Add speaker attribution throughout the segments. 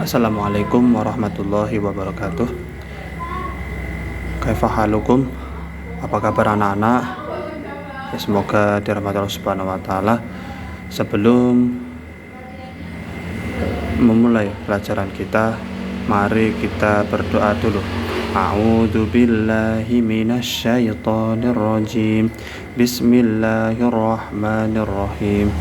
Speaker 1: Assalamualaikum warahmatullahi wabarakatuh. Kaifa halukum? Apa kabar anak-anak? Ya, semoga dirahmati Allah Subhanahu wa taala. Sebelum memulai pelajaran kita, mari kita berdoa dulu. A'udzu billahi minasyaitonir rajim. Bismillahirrahmanirrahim.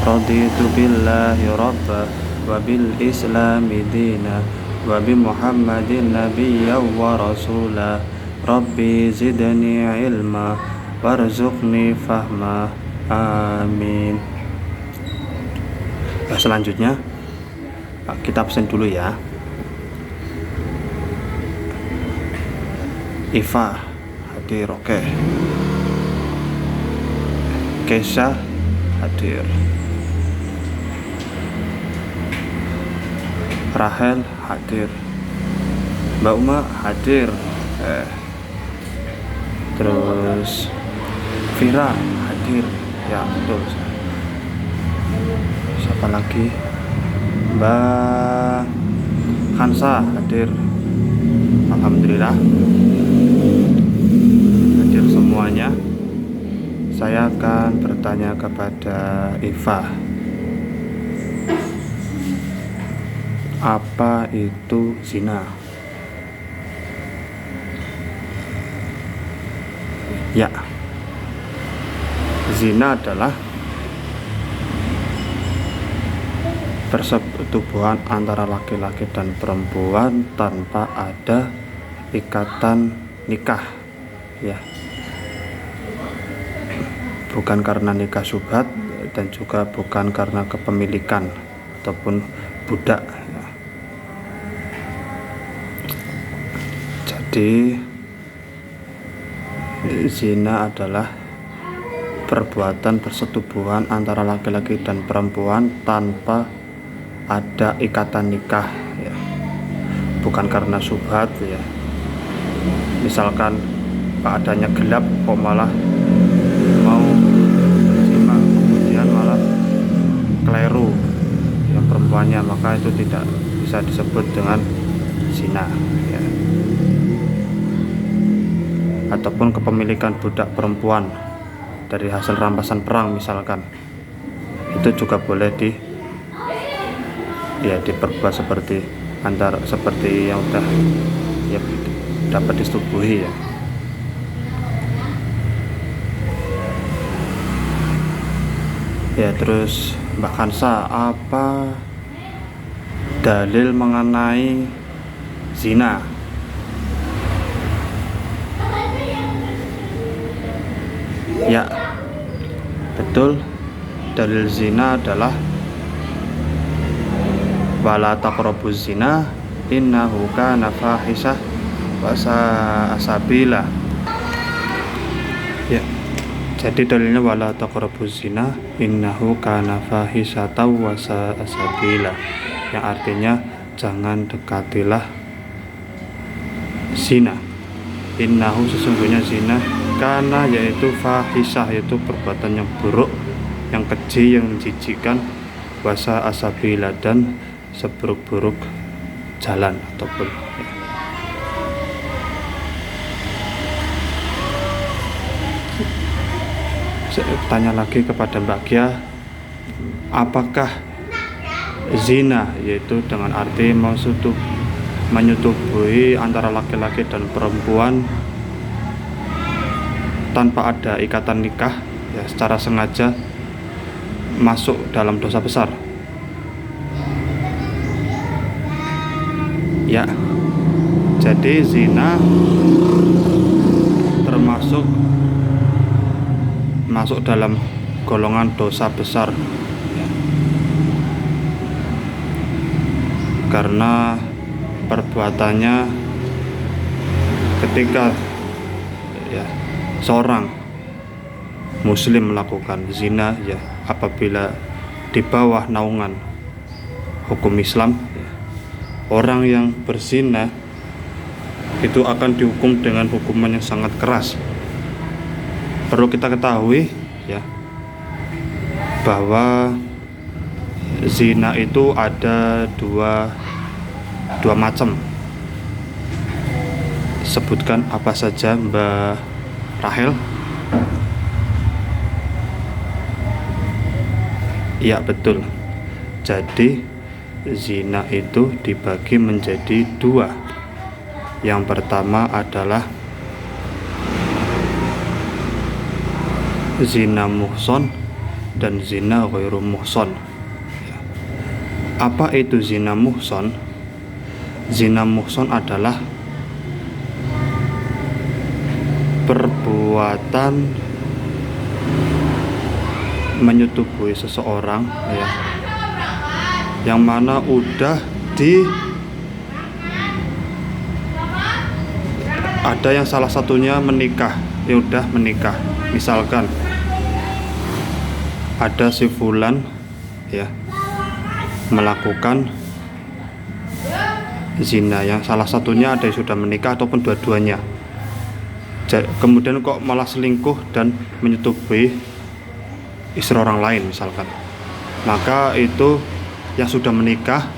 Speaker 1: Raditu billahi rabba wa bil islami dina wa bi muhammadin nabiyya wa rasula. Rabbi zidni ilma warzuqni fahma. Amin. Nah, selanjutnya kita absen dulu ya. Iva hadir, oke. Kesha hadir. Rahel hadir. Mbak Uma hadir. Terus Vira hadir. Ya, betul. Siapa lagi? Mbak Hansa hadir. Alhamdulillah hadir semuanya. Saya akan bertanya kepada Iva, apa itu zina? Ya, zina adalah persetubuhan antara laki-laki dan perempuan tanpa ada ikatan nikah, ya. Bukan karena nikah syubhat dan juga bukan karena kepemilikan ataupun budak, ya. Jadi zina adalah perbuatan persetubuhan antara laki-laki dan perempuan tanpa ada ikatan nikah, ya. Bukan karena syubhat, ya. Misalkan keadaannya gelap kok malah mau zina, kemudian malah keliru yang perempuannya, maka itu tidak bisa disebut dengan zina, ya. Ataupun kepemilikan budak perempuan dari hasil rampasan perang misalkan, itu juga boleh diperbuat seperti yang udah ya dapat disetubuhi, ya. Ya, terus Mbak Hansa, apa dalil mengenai zina? Ya, betul. Dalil zina adalah wala taqrabuz zina innahu kana fahisyah wa sa'a sabila. Ya, jadi dalilnya wala taqrabuz zina innahu kana fahisyatan wa sa'a sabila, yang artinya jangan dekatilah zina. Innahu, sesungguhnya zina, karena yaitu fahisyah, yaitu perbuatan yang buruk, yang keji, yang menjijikkan, wasa asabila, dan seburuk-buruk jalan ataupun, ya. Saya tanya lagi kepada Mbak Gia, apakah zina yaitu dengan arti menyetubuhi antara laki-laki dan perempuan tanpa ada ikatan nikah, ya, secara sengaja masuk dalam dosa besar? Ya, jadi zina masuk dalam golongan dosa besar, ya. Karena perbuatannya ketika, ya, seorang muslim melakukan zina, ya, apabila di bawah naungan hukum Islam, ya, orang yang berzina itu akan dihukum dengan hukuman yang sangat keras. Perlu kita ketahui, ya, bahwa zina itu ada dua dua macam. Sebutkan apa saja Mbak Rahel? Ya betul. Jadi zina itu dibagi menjadi dua. Yang pertama adalah zina muhson dan zina ghairu muhson. Apa itu zina muhson? Zina muhson adalah perbuatan menyetubuhi seseorang ya, yang mana udah ada yang salah satunya menikah, yang udah menikah. Misalkan ada si fulan ya melakukan zina, yang salah satunya ada yang sudah menikah ataupun dua-duanya, kemudian kok malah selingkuh dan menyetubuhi istri orang lain misalkan, maka itu yang sudah menikah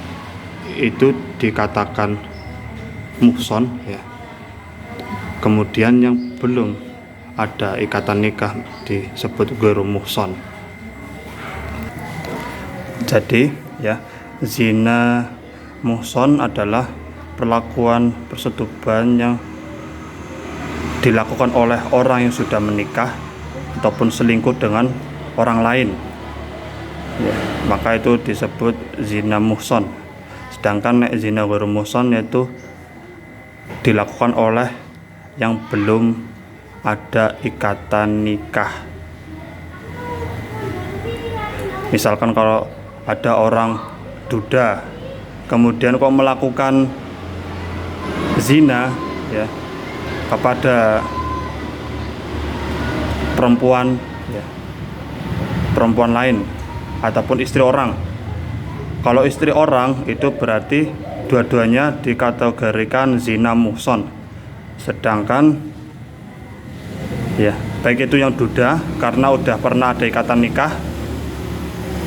Speaker 1: itu dikatakan muhson ya. Kemudian yang belum ada ikatan nikah disebut ghairu muhson. Jadi ya, zina muhson adalah perlakuan persetubuhan yang dilakukan oleh orang yang sudah menikah ataupun selingkuh dengan orang lain ya, maka itu disebut zina muhson. Sedangkan zina ghairu muhson yaitu dilakukan oleh yang belum ada ikatan nikah. Misalkan kalau ada orang duda kemudian kok melakukan zina ya kepada perempuan ya, perempuan lain ataupun istri orang. Kalau istri orang itu berarti dua-duanya dikategorikan zina muhson. Sedangkan ya, baik itu yang duda karena udah pernah ada ikatan nikah,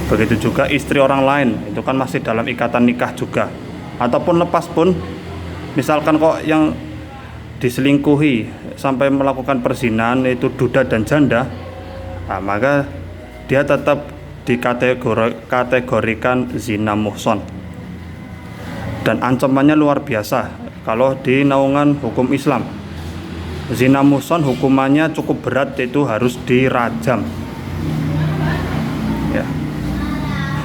Speaker 1: begitu juga istri orang lain itu kan masih dalam ikatan nikah juga, ataupun lepas pun, misalkan kok yang diselingkuhi sampai melakukan perzinahan itu duda dan janda, nah, maka dia tetap dikategorikan zina muhson dan ancamannya luar biasa. Kalau di naungan hukum Islam, zina muhson hukumannya cukup berat, yaitu harus dirajam ya.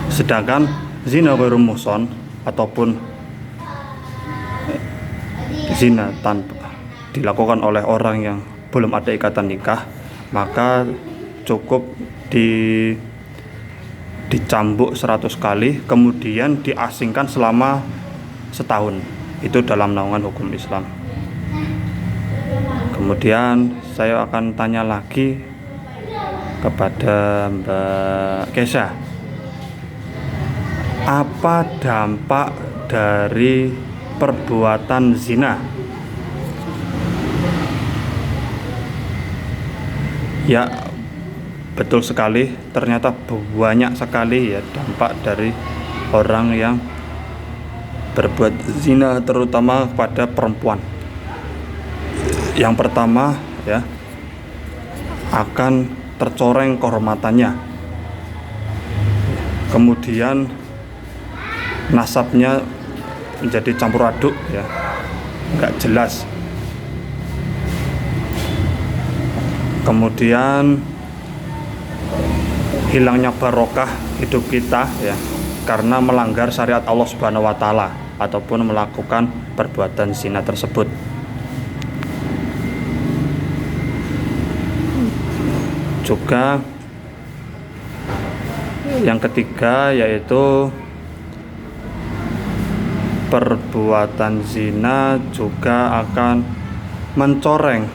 Speaker 1: Sedangkan zina ghairu muhson ataupun zina tanpa dilakukan oleh orang yang belum ada ikatan nikah, maka cukup dicambuk 100 kali kemudian diasingkan selama setahun. Itu dalam naungan hukum Islam. Kemudian saya akan tanya lagi kepada Mbak Kesha, apa dampak dari perbuatan zina? Ya, betul sekali, ternyata banyak sekali ya dampak dari orang yang berbuat zina, terutama kepada perempuan. Yang pertama ya, akan tercoreng kehormatannya. Kemudian nasabnya menjadi campur aduk ya, nggak jelas. Kemudian hilangnya barokah hidup kita ya, karena melanggar syariat Allah Subhanahu wa taala ataupun melakukan perbuatan zina tersebut. Juga yang ketiga yaitu perbuatan zina juga akan mencoreng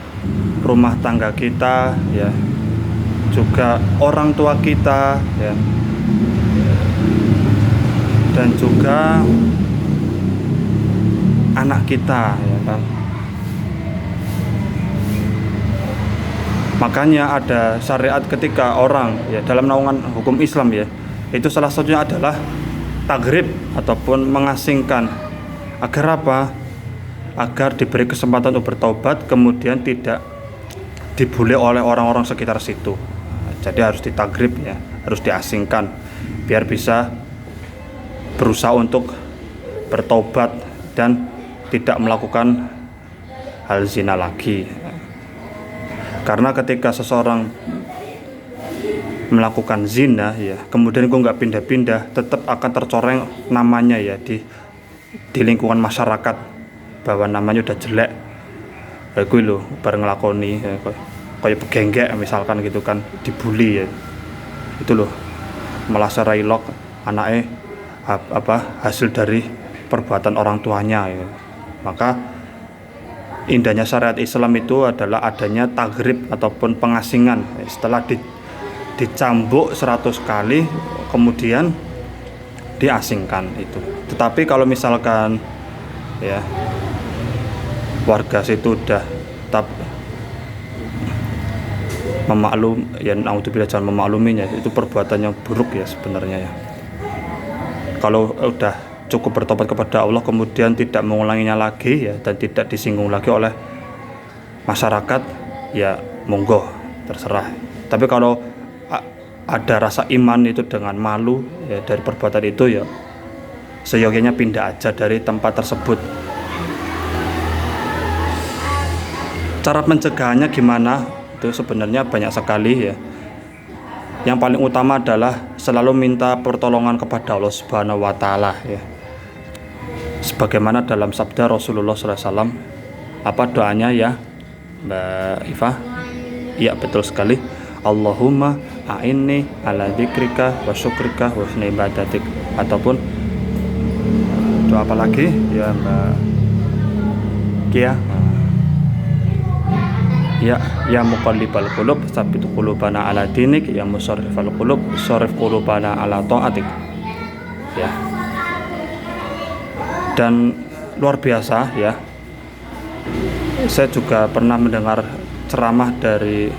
Speaker 1: rumah tangga kita ya, juga orang tua kita ya, dan juga anak kita ya kan. Makanya ada syariat ketika orang ya dalam naungan hukum Islam ya, itu salah satunya adalah tagrib ataupun mengasingkan Agar apa? Agar diberi kesempatan untuk bertobat, kemudian tidak dibully oleh orang-orang sekitar situ. Jadi harus ditagrib ya, harus diasingkan biar bisa berusaha untuk bertobat dan tidak melakukan hal zina lagi. Karena ketika seseorang melakukan zina ya, kemudian kok nggak pindah-pindah, tetap akan tercoreng namanya ya di lingkungan masyarakat, bahwa namanya udah jelek. Gue loh bareng ngelakoni ya, kayak pegenggek misalkan gitu kan, dibully ya, itu loh malah serailok anaknya hasil dari perbuatan orang tuanya ya. Maka indahnya syariat Islam itu adalah adanya tagrib ataupun pengasingan. Setelah dicambuk 100 kali kemudian diasingkan itu. Tetapi kalau misalkan ya warga situ udah tetap naudzubillah, jangan memakluminya, itu perbuatan yang buruk ya sebenarnya ya. Kalau udah cukup bertobat kepada Allah kemudian tidak mengulanginya lagi ya, dan tidak disinggung lagi oleh masyarakat ya, monggo terserah. Tapi kalau ada rasa iman itu dengan malu ya dari perbuatan itu ya, seyogyanya pindah aja dari tempat tersebut. Cara pencegahannya gimana? Itu sebenarnya banyak sekali ya. Yang paling utama adalah selalu minta pertolongan kepada Allah Subhanahu wa taala ya. Sebagaimana dalam sabda Rasulullah SAW, apa doanya ya Mbak Iva? Iya betul sekali. Allahumma a'inni ala dzikrika wa syukrika wa husni ibadatik. Ataupun doa apa lagi ya Mbak Kia? Ya muqallibal qulub tsabbit qulubana ala dinik, ya musarrifal qulub sharif qulubana ala taatik. Ya. Dan luar biasa ya, saya juga pernah mendengar ceramah dari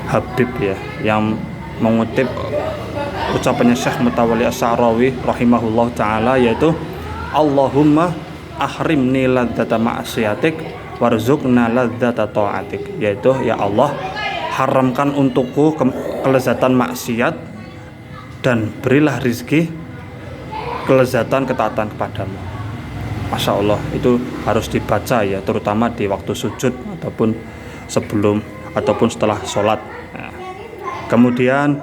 Speaker 1: Habib ya, yang mengutip ucapannya Syekh Mutawalli Asy'arawi rahimahullah ta'ala, yaitu Allahumma ahrimni ladzata ma'siyatik warzuqna ladzata ta'atik, yaitu ya Allah, haramkan untukku kelezatan maksiat dan berilah rizki kelezatan ketaatan kepadamu. Masya Allah, itu harus dibaca ya, terutama di waktu sujud ataupun sebelum ataupun setelah sholat. Nah, kemudian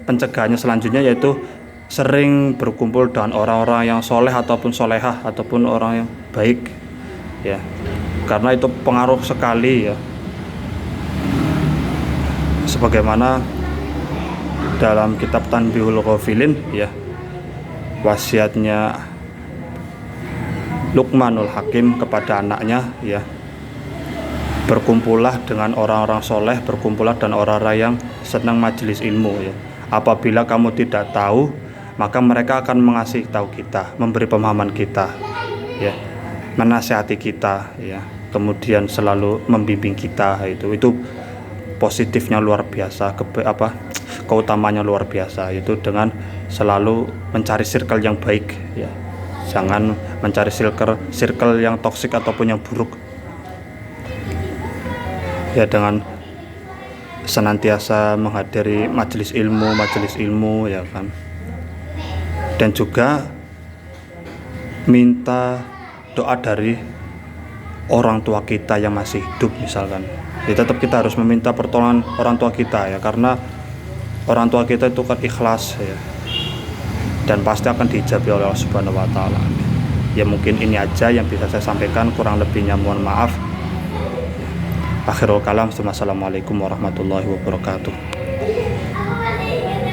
Speaker 1: pencegahannya selanjutnya yaitu sering berkumpul dengan orang-orang yang soleh ataupun solehah ataupun orang yang baik ya, karena itu pengaruh sekali ya. Sebagaimana dalam kitab Tanbihul Ghafilin ya, wasiatnya Luqmanul Hakim kepada anaknya ya, berkumpullah dengan orang-orang soleh, berkumpullah dengan orang-orang yang senang majelis ilmu ya. Apabila kamu tidak tahu, maka mereka akan mengasih tahu kita, memberi pemahaman kita ya, menasihati kita ya, kemudian selalu membimbing kita. Itu positifnya luar biasa, keutamanya luar biasa, itu dengan selalu mencari circle yang baik ya, jangan mencari circle yang toksik ataupun yang buruk ya, dengan senantiasa menghadiri majelis ilmu ya kan, dan juga minta doa dari orang tua kita yang masih hidup misalkan ya, tetap kita harus meminta pertolongan orang tua kita ya, karena orang tua kita itu kan ikhlas ya, dan pasti akan diijabi oleh Allah Subhanahu wa taala. Ya mungkin ini aja yang bisa saya sampaikan, kurang lebihnya mohon maaf. Akhirul kalam, assalamualaikum warahmatullahi wabarakatuh.